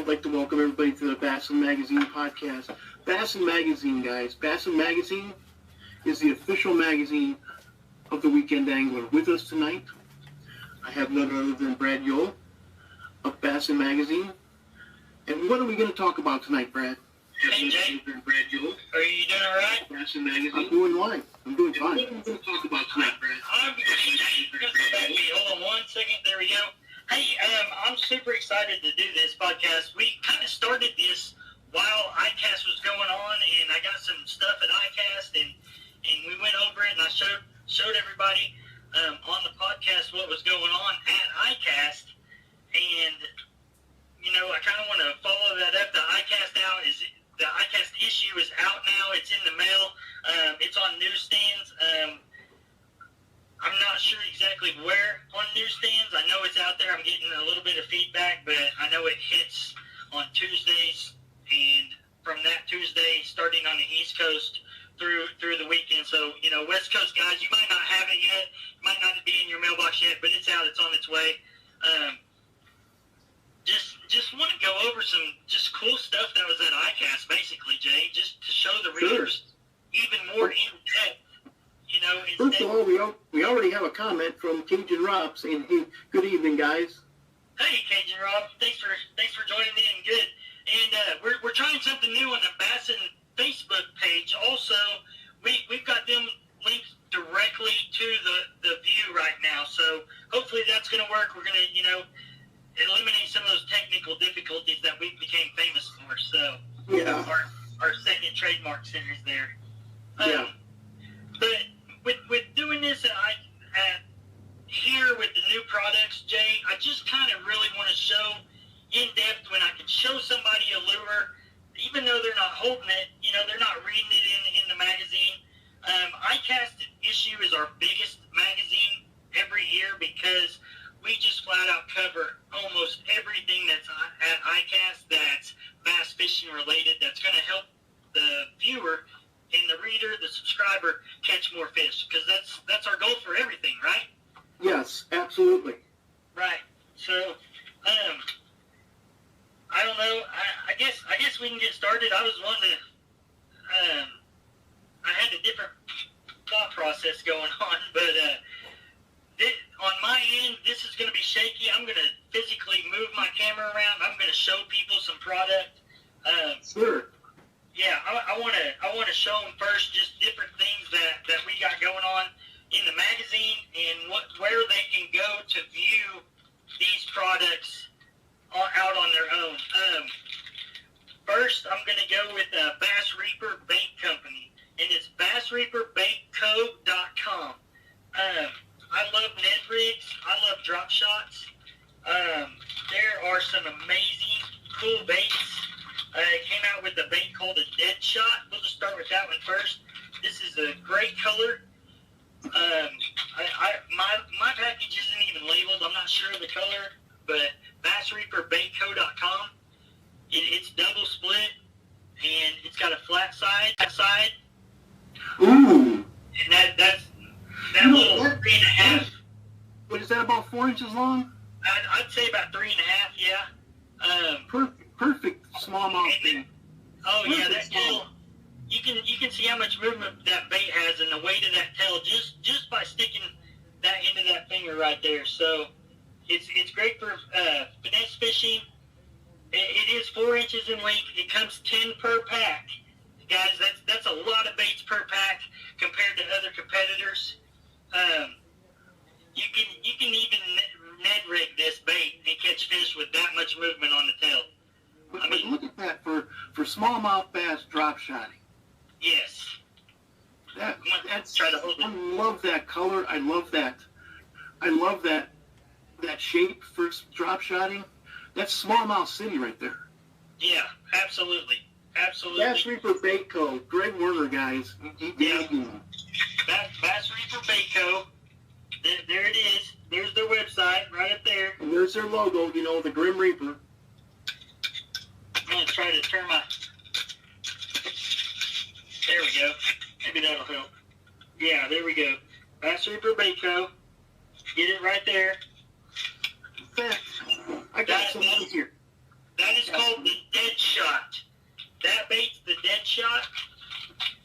I'd like to welcome everybody to the Bassin Magazine Podcast. Bassin Magazine, guys. Bassin Magazine is the official magazine of the Weekend Angler. With us tonight, I have none other than Brad Yule of Bassin Magazine. And what are we going to talk about tonight, Brad? Hey, Jay. Brad Yule. Are you doing all right? Bassin Magazine. I'm doing fine. I'm doing fine. What are we going to talk about tonight, Brad? Hold on one second. There we go. Hey, I'm super excited to do this podcast. We kind of started this while ICAST was going on, and I got some stuff at ICAST, and we went over it, and I showed everybody on the podcast what was going on at ICAST, and, you know, I kind of want to follow that up. The ICAST issue is out now. It's in the mail. It's on newsstands. I'm not sure exactly where on newsstands. I know it's out there. I'm getting a little bit of feedback, but I know it hits on Tuesdays, and from that Tuesday, starting on the East Coast through the weekend. So, you know, West Coast guys, you might not have it yet. It might not be in your mailbox yet, but it's out. It's on its way. Just want to go over some just cool stuff that was at ICAST, basically, Jay, just to show the readers even more in depth. You know, first of all, we already have a comment from Cajun Rob saying, "Hey, good evening, guys." Hey, Cajun Rob, thanks for joining in. Good, and we're trying something new on the Bassin Facebook page. Also, we've got them linked directly to the view right now. So hopefully that's going to work. We're going to, you know, eliminate some of those technical difficulties that we became famous for. So yeah, our second trademark centers there. Yeah. But with doing this here with the new products, Jay, I just kind of really want to show in depth when I can show somebody a lure, even though they're not holding it, you know, they're not reading it in the magazine. ICAST issue is our biggest magazine every year because we just flat out cover almost everything that's at ICAST that's bass fishing related, that's going to help the viewer and the reader, the subscriber, catch more fish, because that's our goal for everything, right? Yes, absolutely. Right. So, I don't know. I guess we can get started. I was wanting to. I had a different thought process going on, but on my end, this is going to be shaky. I'm going to physically move my camera around. I'm going to show people some product. Sure. Yeah, I want to show them first just different things that we got going on in the magazine and where they can go to view these products out on their own. First, I'm going to go with Bass Reaper Bait Company, and it's bassreaperbaitco.com. I love Ned rigs. I love drop shots. There are some amazing, cool baits. It came out with a bait called a Deadshot. We'll just start with that one first. This is a great color. My package isn't even labeled. I'm not sure of the color, but bassreaperbaitco.com. It's double split, and it's got a flat side. Ooh. And that little 3.5. What is that? About 4 inches long? I'd say about 3.5. Yeah. Perfect smallmouth thing. Oh yeah, that tail. You can see how much movement that bait has and the weight of that tail just by sticking that into that finger right there. So it's great for finesse fishing. It is 4 inches in length. It comes 10 per pack, guys. That's a lot of baits per pack compared to other competitors. You can even Ned rig this bait and catch fish with that much movement on the tail. But look at that for smallmouth bass drop shotting. Yes. That's try to hold it. I love that color. I love that shape for drop shotting. That's smallmouth city right there. Yeah, absolutely. Absolutely. Bass Reaper Bait Co. Greg Werner, guys. Yeah. Bass Reaper Bait Co. There it is. There's their website right up there. And there's their logo, you know, the Grim Reaper. I'm going to try to turn my... There we go. Maybe that'll help. Yeah, there we go. Bass Reaper Bait Co. Get it right there. I got some over here. That is called the Deadshot. That bait's the Deadshot.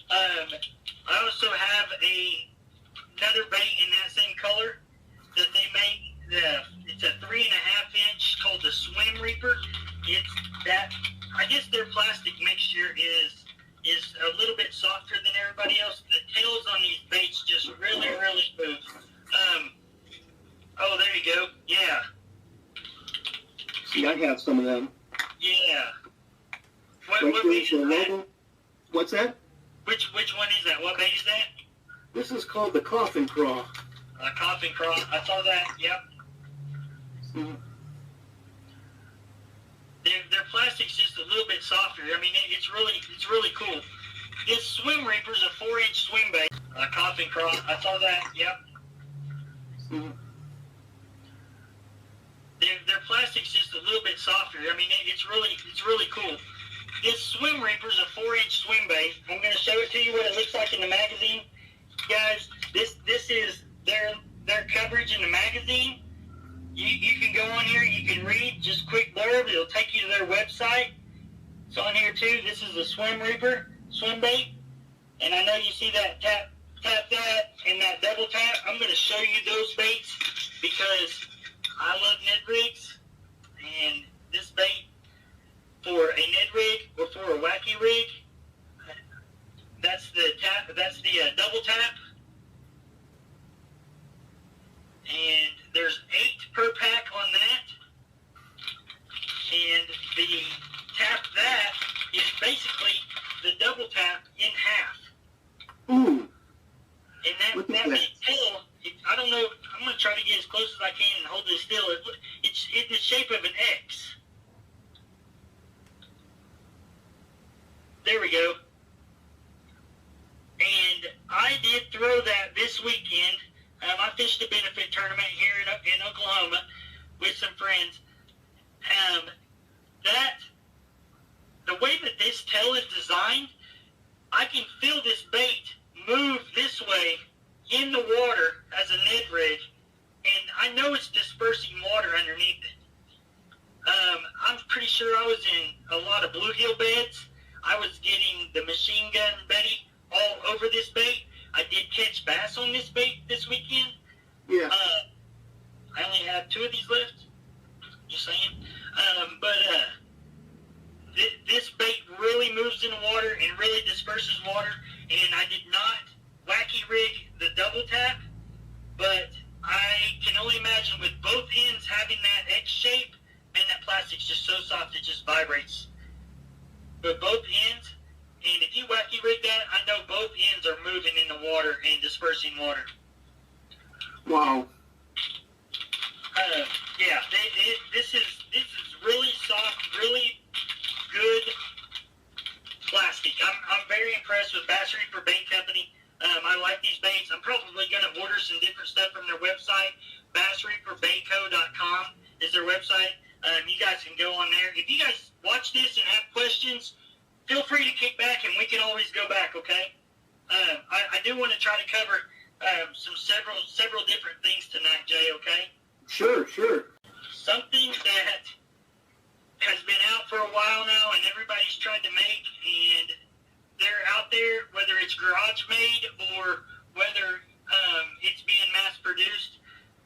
I also have another bait in that same color that they make. It's a 3.5-inch called the Swim Reaper. It's that. I guess their plastic mixture is a little bit softer than everybody else. The tails on these baits just really, really smooth. Oh, there you go. Yeah. See, I have some of them. Yeah. What bait is that? What's that? Which one is that? What bait is that? This is called the Coffin Craw. Coffin Craw. I saw that. Yep. Mm-hmm. Their plastic's just a little bit softer. I mean, it's really cool. This Swim Reaper is a 4-inch swim bait. Coffin Craw. I saw that. Yep. Mm-hmm. Their plastic's just a little bit softer. I mean, it's really cool. This Swim Reaper is a 4-inch swim bait. I'm going to show it to you what it looks like in the magazine, guys. This is their coverage in the magazine. You can go on here. You can read just quick blurb. It'll take you to their website. It's on here too. This is the Swim Reaper swim bait, and I know you see that tap that and that double tap. I'm going to show you those baits because I love Ned rigs, and this bait for a Ned rig or for a wacky rig, that's the tap. That's the double tap, and there's 8 per pack on that, and the tap that is basically the double tap in half. Ooh. And that big tail, I don't know, I'm going to try to get as close as I can and hold this still. It's in the shape of an X. There we go. And I did throw that this weekend. I fished a benefit tournament here in Oklahoma with some friends. The way that this tail is designed, I can feel this bait move this way in the water as a Ned rig, and I know it's dispersing water underneath it. I'm pretty sure I was in a lot of bluegill beds. I was getting the machine gun Betty all over this bait. I did catch bass on this bait this weekend. Yeah. I only have 2 of these left. Just saying. This bait really moves in the water and really disperses water. And I did not wacky rig the double tap, but I can only imagine with both ends having that X shape, and that plastic's just so soft it just vibrates. But both ends, and if you wacky rig that, I know both ends are moving in the water and dispersing water. Wow. Yeah, this is really soft, really good plastic. I'm very impressed with Bass Reaper Bait Company. I like these baits. I'm probably going to order some different stuff from their website. BassReaperBaitCo.com is their website. You guys can go on there. If you guys watch this and have questions, feel free to kick back, and we can always go back. Okay. I do want to try to cover several different things tonight, Jay. Okay. Sure. Something that has been out for a while now, and everybody's tried to make, and they're out there, whether it's garage made or whether it's being mass produced,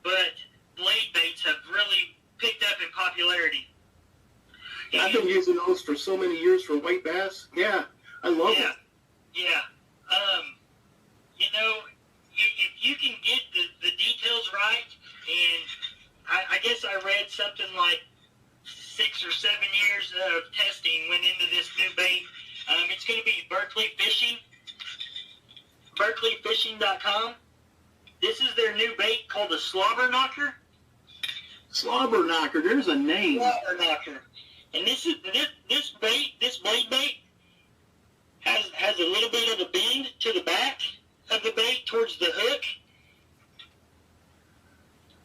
but blade baits have really picked up in popularity. I've been using those for so many years for white bass. Yeah, I love it. Yeah. If you can get the details right, and I guess I read something like 6 or 7 years of testing went into this new bait. It's going to be Berkeley Fishing, berkeleyfishing.com. This is their new bait called the Slobber Knocker. Slobber Knocker, there's a name. Slobber Knocker. And this blade bait has a little bit of a bend to the back of the bait towards the hook.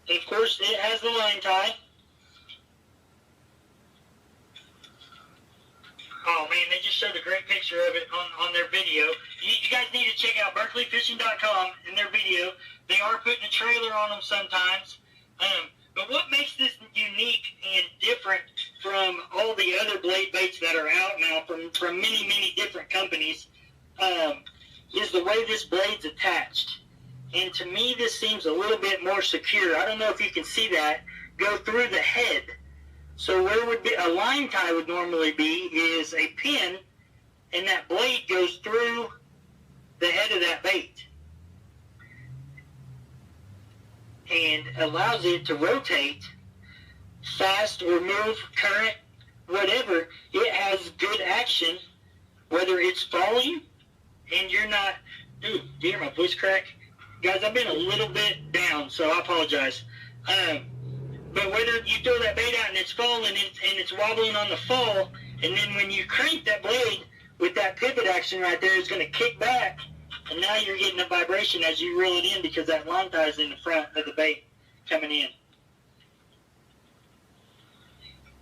And of course, it has the line tie. Oh man, they just showed a great picture of it on their video. You guys need to check out berkeleyfishing.com in their video. They are putting a trailer on them sometimes. But what makes this unique and different from all the other blade baits that are out now from many, many different companies is the way this blade's attached. And to me, this seems a little bit more secure. I don't know if you can see that. Go through the head. So where would be a line tie would normally be is a pin, and that blade goes through the head of that bait and allows it to rotate fast or move, current, whatever. It has good action, whether it's falling and you're not. Dude, do you hear my voice crack? Guys, I've been a little bit down, so I apologize. But whether you throw that bait out and it's falling and it's wobbling on the fall, and then when you crank that blade with that pivot action right there, it's going to kick back, and now you're getting a vibration as you reel it in because that line tie is in the front of the bait coming in.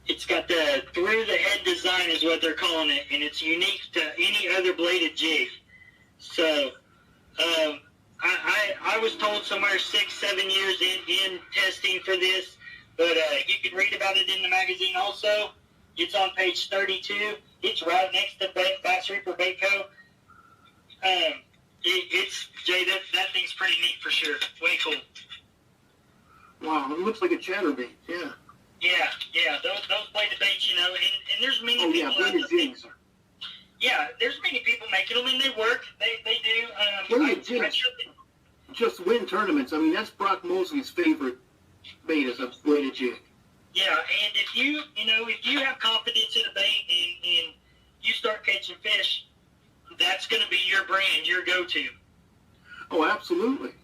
It's got the through-the-head design is what they're calling it, and it's unique to any other bladed jig. So, I was told somewhere 6-7 years in testing for this, but you can read about it in the magazine also. It's on page 32. It's right next to Bass Reaper Bait Co. Jay, that thing's pretty neat for sure. Way cool. Wow, it looks like a chatterbait, yeah. Yeah, those bladed baits, and there's many people out bladed jigs. Yeah, there's many people making them, and they work. They do. Bladed jigs. Just win tournaments. I mean, that's Brock Mosley's favorite bait is a bladed jig. Yeah, and if you have confidence in a bait and you start catching fish, that's going to be your brand, your go-to. Oh, absolutely.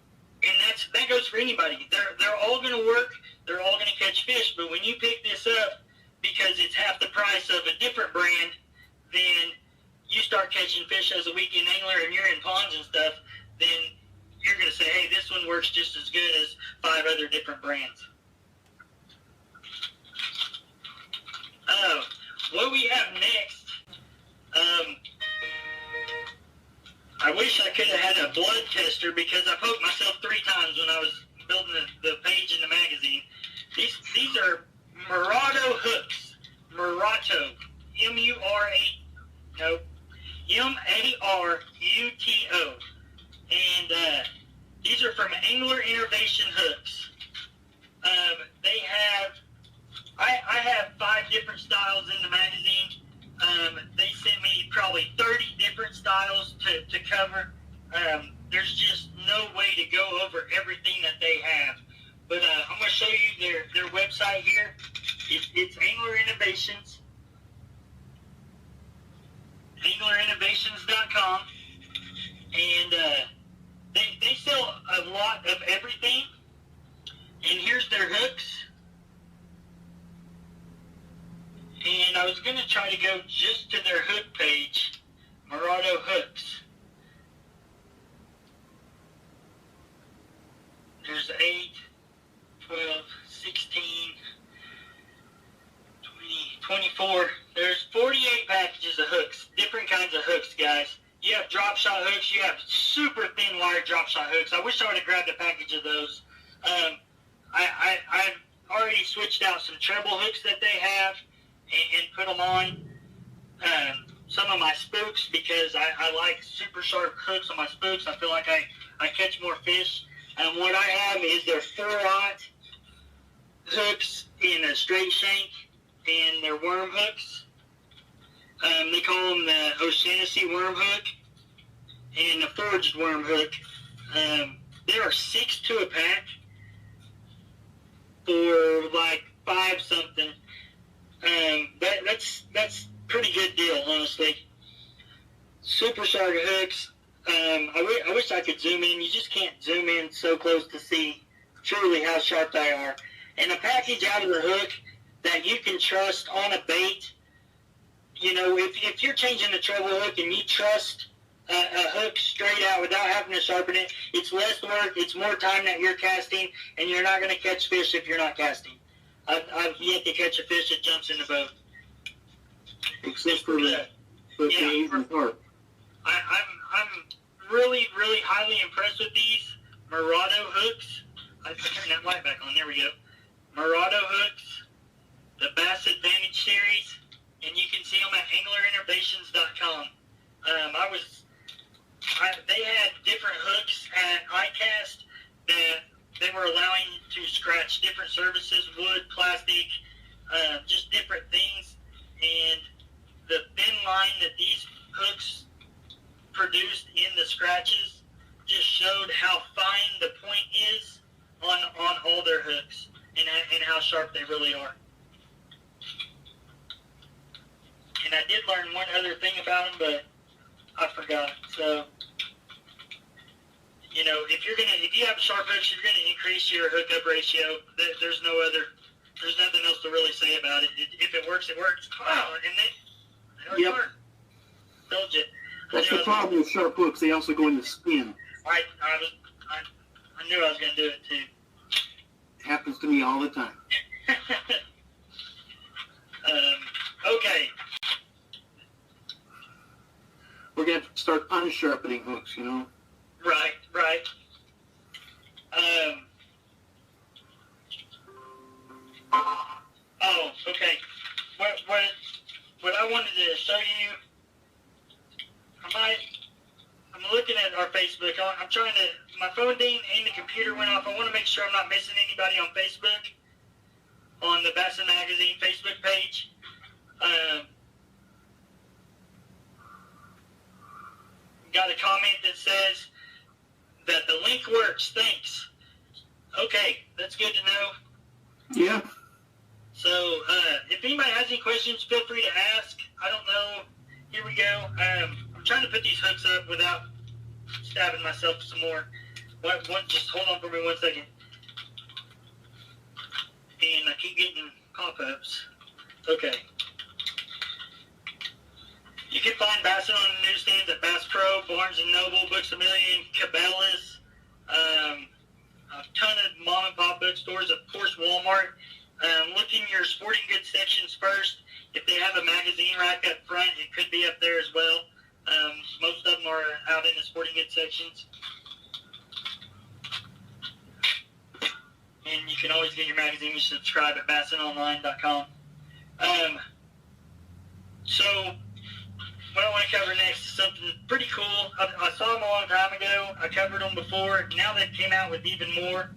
And that goes for anybody. They're all going to work. They're all going to catch fish. But when you pick this up because it's half the price of a different brand, then you start catching fish as a weekend angler and you're in ponds and stuff, then you're going to say, hey, this one works just as good as 5 other different brands. What we have next, I wish I could have had a blood tester because I poked myself 3 times when I was building the page in the magazine. These are Morado Hooks. Morado. M-A-R-U-T-O. And these are from Angler Innovation Hooks. They have, I have 5 different styles in the magazine. They sent me probably 30 different styles to cover. There's just no way to go over everything that they have. But I'm going to show you their website here. It's Angler Innovations. AnglerInnovations.com. And they sell a lot of everything. And here's their hooks. And I was going to try to go just to their hook page, Morado Hooks. There's 8, 12, 16, 20, 24. There's 48 packages of hooks, different kinds of hooks, guys. You have drop shot hooks. You have super thin wire drop shot hooks. I wish I would have grabbed a package of those. I've already switched out some treble hooks that they have and put them on some of my spooks because I like super sharp hooks on my spooks. I feel like I catch more fish. And what I have is their 4-aught hooks in a straight shank and their worm hooks. They call them the Oceanacy worm hook and the forged worm hook. There are 6 to a pack for like 5 something. That's pretty good deal, honestly. Super sharp hooks. I wish I could zoom in. You just can't zoom in so close to see truly how sharp they are. And a package out of the hook that you can trust on a bait. You know, if you're changing the treble hook and you trust a hook straight out without having to sharpen it, it's less work, it's more time that you're casting, and you're not going to catch fish if you're not casting. I've yet to catch a fish that jumps in the boat. Except for the Asian part. I'm really, really highly impressed with these Morado hooks. I turn that light back on. There we go. Morado hooks. the Bass Advantage series, and you can see them at anglerinnovations.com. They had different hooks at ICAST that they were allowing to scratch different surfaces, wood, plastic, just different things. And the thin line that these hooks produced in the scratches just showed how fine the point is on all their hooks and how sharp they really are. And I did learn one other thing about them, but I forgot. So, you know, if you have sharp hooks, you're gonna increase your hookup ratio. There's nothing else to really say about it. If it works, it works. Wow, and they work. Told you. That's the problem with sharp hooks. They also go in the skin. I knew I was gonna do it too. It happens to me all the time. Okay. We're going to start unsharpening hooks, you know? Right. Okay. What I wanted to show you, I'm looking at our Facebook. I'm trying to, my phone dinged and the computer went off. I want to make sure I'm not missing anybody on Facebook, on the Bassin Magazine Facebook page. Got a comment that says that the link works. Thanks. Okay, that's good to know. Yeah. So, if anybody has any questions, feel free to ask. I don't know. Here we go. I'm trying to put these hooks up without stabbing myself some more. Just hold on for me 1 second. And I keep getting pop-ups. Okay. You can find Bassin on the newsstands at Bass Pro, Barnes & Noble, Books A Million, Cabela's, a ton of mom and pop bookstores, of course Walmart. Look in your sporting goods sections first. If they have a magazine rack up front, it could be up there as well. Most of them are out in the sporting goods sections. And you can always get your magazine. You subscribe at bassinonline.com. So what I want to cover next is something pretty cool. I saw them a long time ago. I covered them before. Now they came out with even more.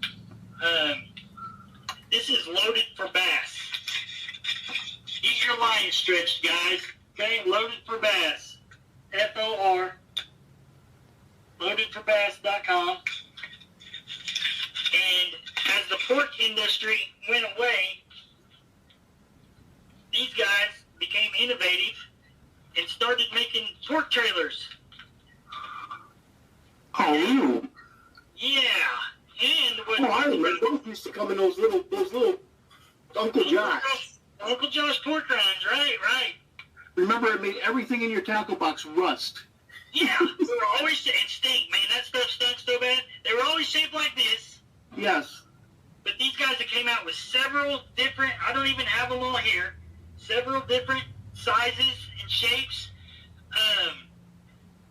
This is Loaded for Bass. Get your line stretched, guys. Okay, Loaded for Bass. FOR. LoadedForBass.com. And as the pork industry went away, these guys became innovative and started making pork trailers. Oh, really? Yeah. And I remember those used to come in those little Uncle Josh. Uncle Josh pork rinds, right. Remember, it made everything in your tackle box rust. Yeah, they were always, and stink, man. That stuff stunk so bad. They were always shaped like this. Yes. But these guys have came out with several different, I don't even have them all here, several different sizes and shapes.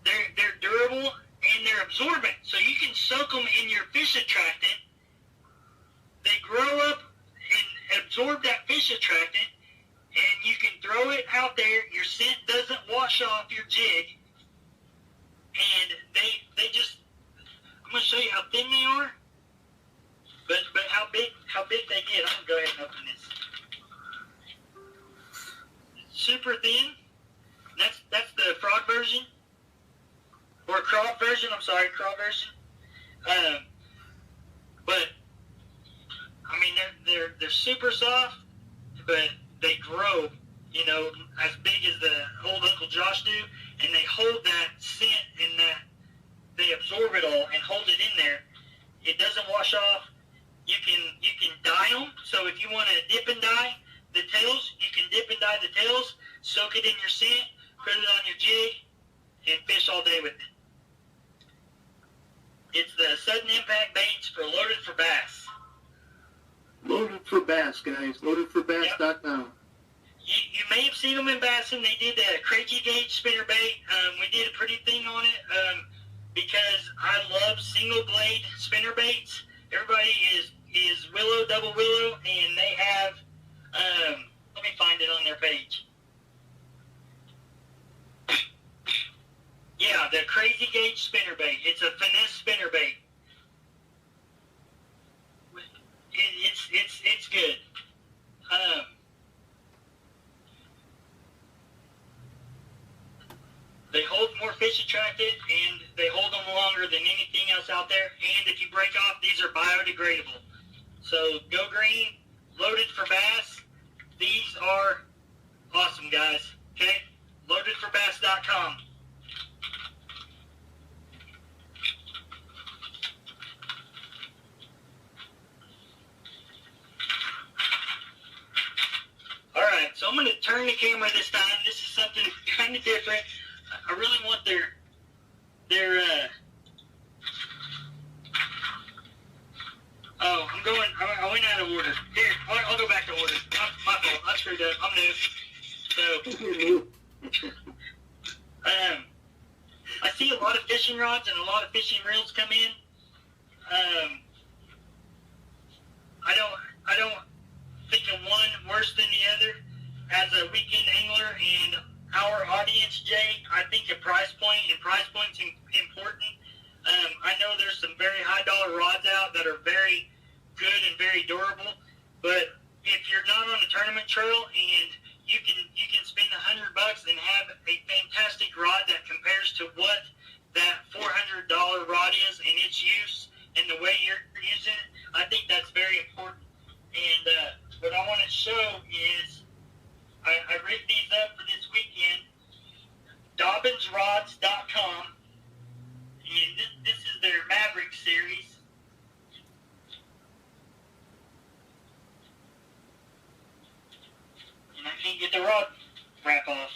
They're durable and they're absorbent, so you can soak them in your fish attractant. They grow up and absorb that fish attractant, and you can throw it out there. Your scent doesn't wash off your jig, and they just, I'm going to show you how thin they are, but how big they get. I'm going to go ahead and open this. Super thin. That's the frog version. Or craw version, craw version. But I mean, they're super soft, but they grow, as big as the old Uncle Josh do, and they hold that scent and that they absorb it all and hold it in there. It doesn't wash off. You can dye them. So if you want to dip and dye the tails, you can dip and dye the tails, soak it in your scent, put it on your jig, and fish all day with it. It's the sudden impact baits for Loaded for Bass. Loaded for Bass, guys. LoadedForBass.com. Yep. You may have seen them in Bassin. They did a crazy gauge spinnerbait. We did a pretty thing on it because I love single blade spinnerbaits. Everybody is Willow, double Willow, and they have Let me find it on their page. Yeah, the Crazy Gauge spinnerbait. It's a finesse spinnerbait. It's good. They hold more fish attracted, and they hold them longer than anything else out there. And if you break off, these are biodegradable. So Go Green, loaded for bass. These are awesome, guys. Okay? Loadedforbass.com. All right, so I'm going to turn the camera this time. This is something kind of different. I really want their I went out of order. Here, I'll go back to order. My fault. I screwed up. I'm new. So, I see a lot of fishing rods and a lot of fishing reels come in. I don't think of one worse than the other. As a weekend angler and our audience, Jay, I think a price point, and price point's important. I know there's some very high dollar rods out that are very good and very durable, but if you're not on a tournament trail and you can spend $100 and have a fantastic rod that compares to what that $400 rod is in its use and the way you're using it, I think that's very important. And what I want to show is I rigged these up for this weekend. DobbinsRods.com, and this is their Maverick series. And I can't get the rod wrap off.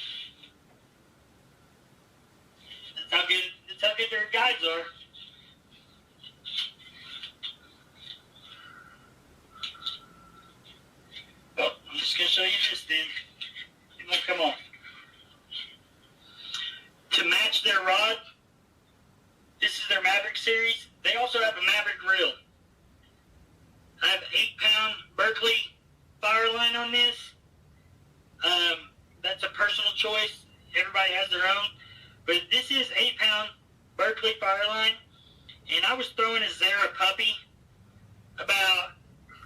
That's how good their guides are. Well, I'm just going to show you this then. It won't come off. To match their rod, this is their Maverick series. They also have a Maverick Grille. I have 8-pound Berkeley fire line on this. That's a personal choice. Everybody has their own. But this is 8-pound Berkeley fire line. And I was throwing a Zara puppy about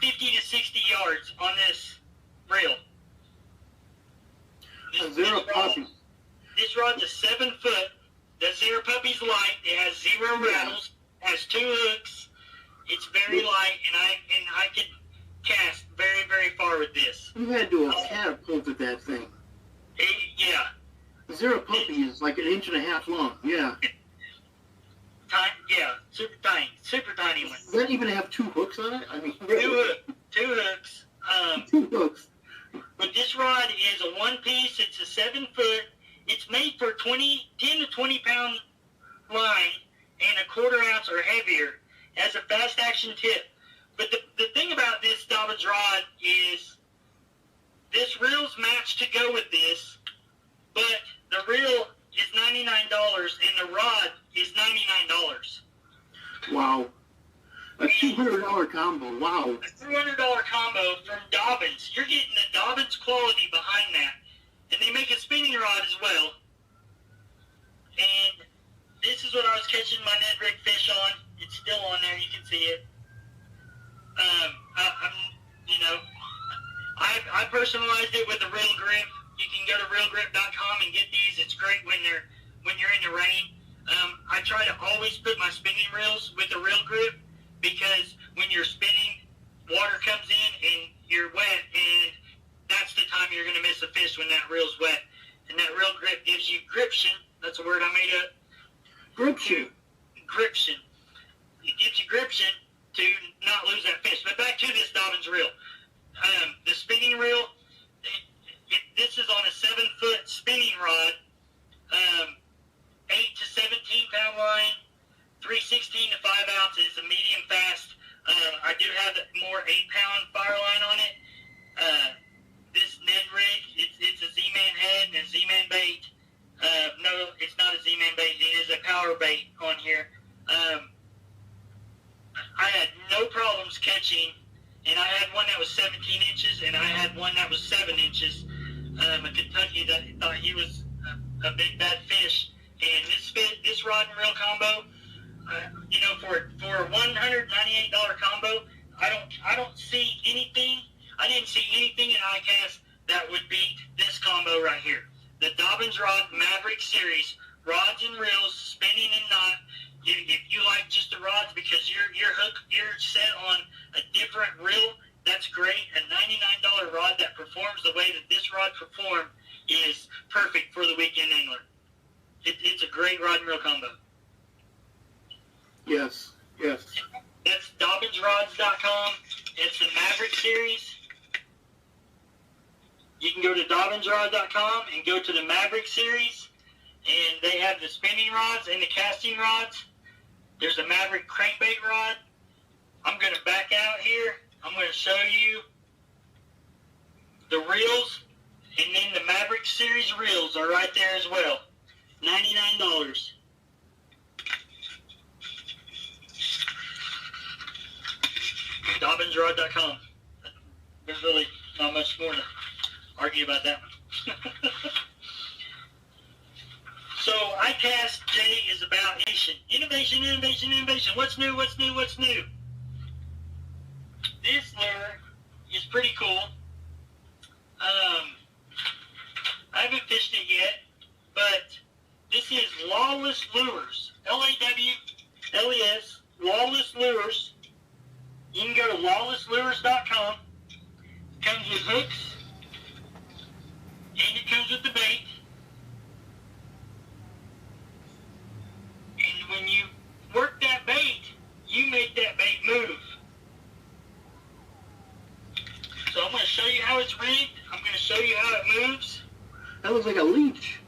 50 to 60 yards on this reel. This rod's a 7-foot. The Zara puppy's light. It has 0 rattles. Has 2 hooks. It's very light, and I can cast very, very far with this. You had to do a catapult at that thing. Yeah. The Zara puppy is like 1.5 inches long. Yeah. Super tiny one. Does that even have 2 hooks on it? I mean, really? 2 hooks. 2 hooks. But this rod is a 1-piece. It's a 7-foot. It's made for 10 to 20 pound line and a 1/4 ounce or heavier. It has a fast action tip. But the thing about this Dobbins rod is this reel's matched to go with this, but the reel is $99 and the rod is $99. Wow. A $200 combo. Wow. A $200 combo from Dobbins. You're getting the Dobbins quality behind that. And they make a spinning rod as well. And this is what I was catching my Ned rig fish on. It's still on there. You can see it. I personalized it with a real grip. You can go to realgrip.com and get these. It's great when you're in the rain. I try to always put my spinning reels with a real grip because when you're spinning, water comes in and you're wet, and that's the time you're going to miss a fish when that reel's wet. And that real grip gives you gription. That's a word I made up. Gription. Gription. It gives you gription to not lose that fish. But back to this Dobbins reel. The spinning reel, this is on a 7-foot spinning rod, 8 to 17 pound line, 3/16 to 5 ounces, a medium fast. I do have more 8-pound fire line on it. This Ned rig, it's a Z-Man head and a Z-Man bait. No, it's not a Z-Man bait. It is a power bait on here. I had no problems catching and I had one that was 17 inches, and I had one that was 7 inches. A Kentucky that thought he was a big bad fish, and this rod and reel combo, for a $198 combo, I don't see anything. I didn't see anything in ICAST that would beat this combo right here. The Dobbins Rod Maverick Series, rods and reels, spinning and knot. If you like just the rods because you're set on a different reel, that's great. A $99 rod that performs the way that this rod performed is perfect for the weekend angler. It's a great rod and reel combo. Yes. That's DobbinsRods.com. It's the Maverick Series. You can go to DobbinsRod.com and go to the Maverick Series, and they have the spinning rods and the casting rods. There's a Maverick crankbait rod. I'm going to back out here. I'm going to show you the reels, and then the Maverick Series reels are right there as well. $99. DobbinsRod.com. There's really not much more to argue about that one. So ICAST, Jay, is about innovation. What's new? This lure is pretty cool. I haven't fished it yet, but this is Lawless Lures. LAWLES, Lawless Lures. You can go to lawlesslures.com. It comes with hooks, and it comes with the bait. And when you work that bait, you make that bait move. So I'm going to show you how it's rigged. I'm going to show you how it moves. That looks like a leech.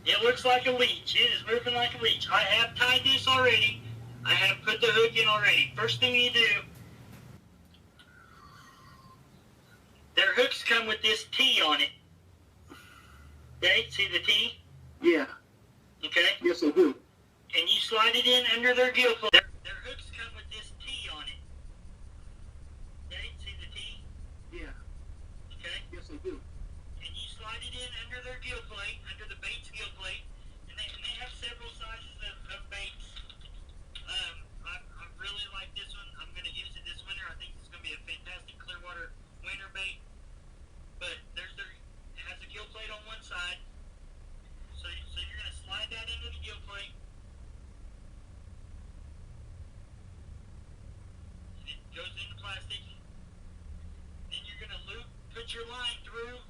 It looks like a leech. It is moving like a leech. I have tied this already. I have put the hook in already. First thing you do, their hooks come with this T on it. Okay, see the T? Yeah. Okay? Yes, I do. And you slide it in under their gill plate. Their hooks come with this T on it. Okay, see the T? Yeah. Okay? Yes, I do. And you slide it in under their gill plate, under the bait's gill plate, and they have several sizes of baits. I really like this one. I'm going to use it this winter. I think it's going to be a fantastic Clearwater winter bait. But it has a gill plate on one side, so you're going to slide that into the gill plate, and it goes into plastic. Then you're going to put your line through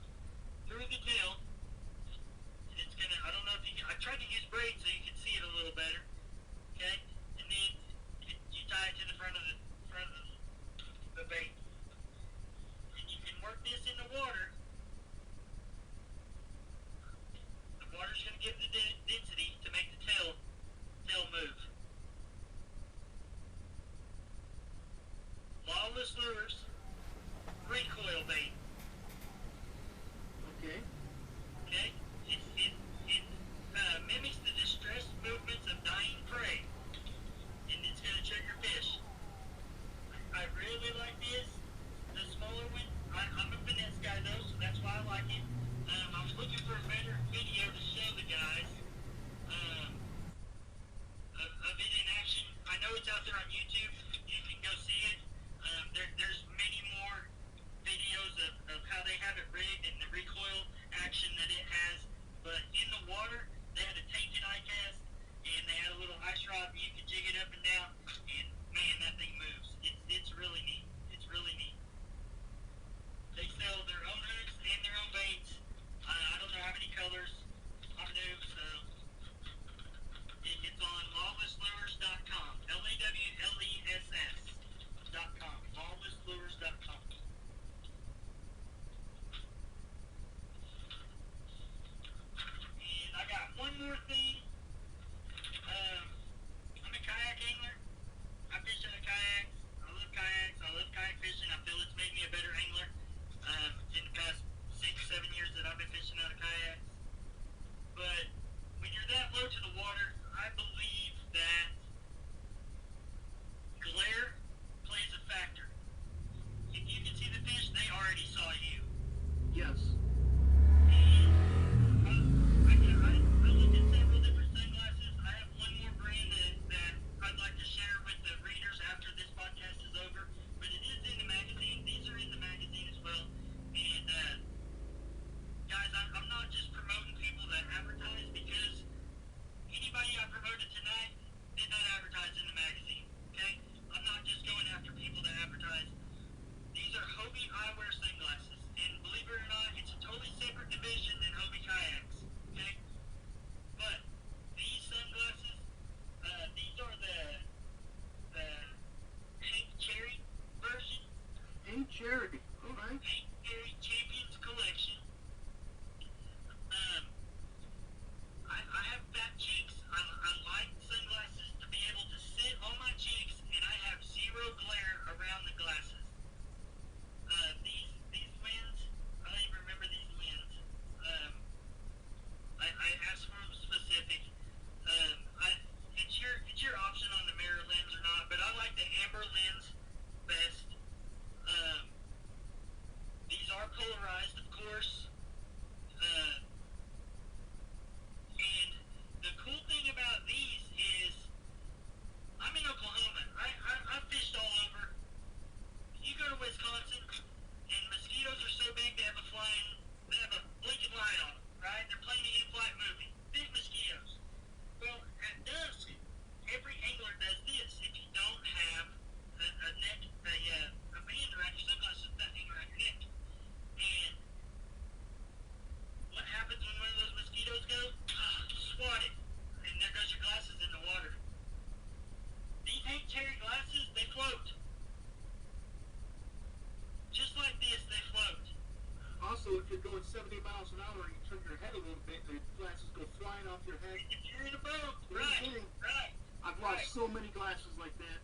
glasses like that.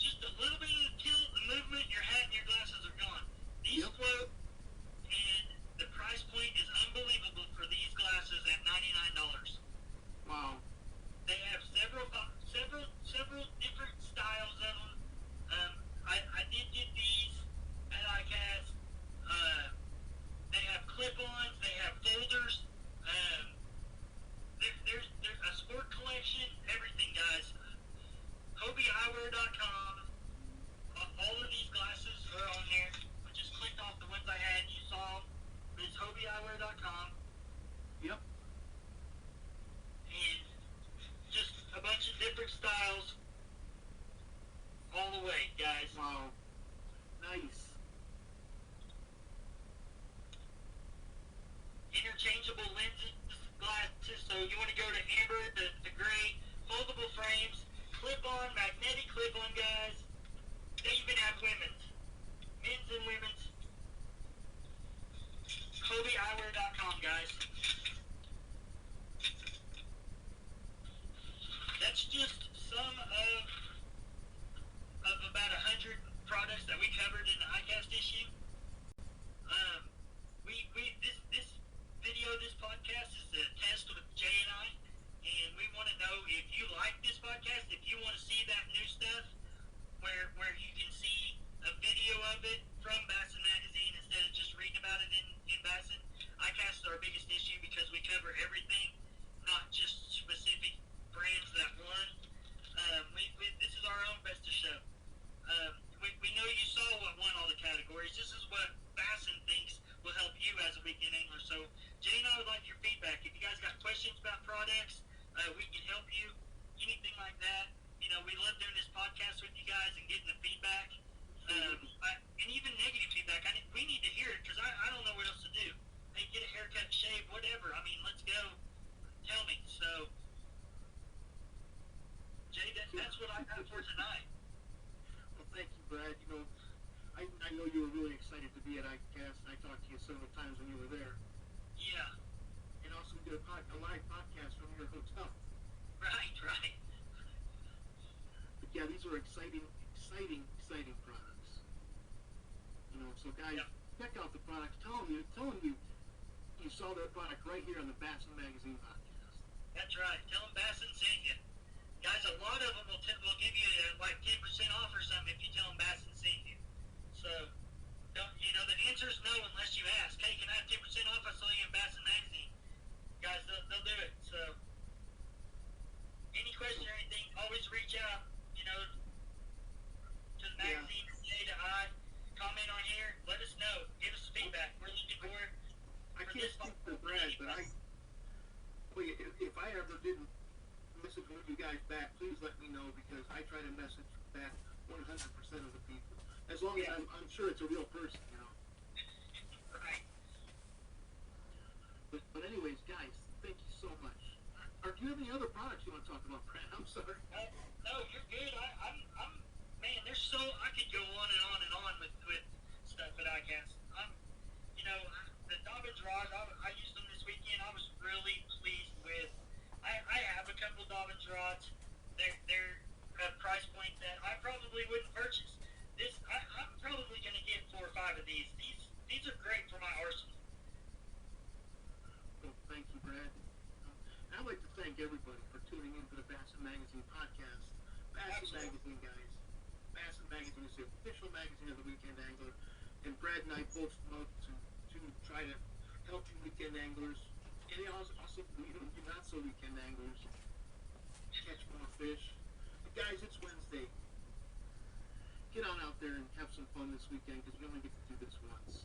Just a little bit of the tilt, the movement, your hat and your glasses are gone. These float, and the price point is unbelievable for these glasses at $99. Wow. They have several different styles of them. I did get these at ICAST. They have clip-ons. They have folders. There's a sport collection. Everything, guys. HobieEyewear.com. All of these glasses are on there. I just clicked off the ones I had. You saw them. It's HobieEyewear.com. Yep. And just a bunch of different styles all the way, guys. Wow. Nice. Interchangeable lenses, glasses, so you want to go to amber, the gray, foldable frames, clip-on, magnetic clip-on, guys. They even have women's, men's and women's. HobieEyewear.com, guys. That's just some of about 100 products that we covered in the ICAST issue. This podcast is a test with Jay and I, and we want to know if you like this podcast, if you want to see that new stuff, where you can see a video of it from Bassin Magazine instead of just reading about it in Bassin. ICAST is our biggest issue because we cover everything, not just specific brands that won. This is our own best of show. We know you saw what won all the categories. This is what Bassin thinks will help you as a weekend angler. So, Jay and I would like your feedback. If you guys got questions about products, we can help you. Anything like that. You know, we love doing this podcast with you guys and getting the feedback. And even negative feedback. We need to hear it because I don't know what else to do. Hey, get a haircut, shave, whatever. I mean, let's go. Tell me. So, Jay, that's what I got for tonight. Well, thank you, Brad. You know, I know you were really excited to be at ICAST. I talked to you several times when you were there. Yeah. And also did a live podcast from your hotel. Right. But yeah, these are exciting products. You know, so guys, check out the products. Tell them you saw their product right here on the Bassin Magazine Podcast. That's right. Tell them Bassin sent you. Guys, a lot of them will give you like 10% off or something if you tell them Bassin sent you. So, the answer is no unless you ask. Hey, can I have 10% off? I saw you in Bassin Magazine. Guys, they'll do it. So, any question or anything, always reach out, to the magazine, Jay, to I. Comment on here. Let us know. Give us feedback. We're looking for it. I can't speak for Brad, but if I ever didn't message one of you guys back, please let me know because I try to message back 100% of the people. As long as I'm sure it's a real person, Right. But anyways, guys, thank you so much. Do you have any other products you want to talk about, Brad? I'm sorry. No, you're good. I'm man, I could go on and on with stuff at ICAST. The Dobbins rods, I used them this weekend. I was really pleased with. I have a couple Dobbins rods. They're a price point that I probably wouldn't purchase. I'm probably going to get 4 or 5 of these. These are great for my arsenal. Well, thank you, Brad. I'd like to thank everybody for tuning in to the Bassin Magazine Podcast. Bassin Magazine, guys. Bassin Magazine is the official magazine of the Weekend Angler. And Brad and I both love to try to help you weekend anglers. And also you not so weekend anglers catch more fish. But guys, it's Wednesday. Get on out there and have some fun this weekend because we only get to do this once.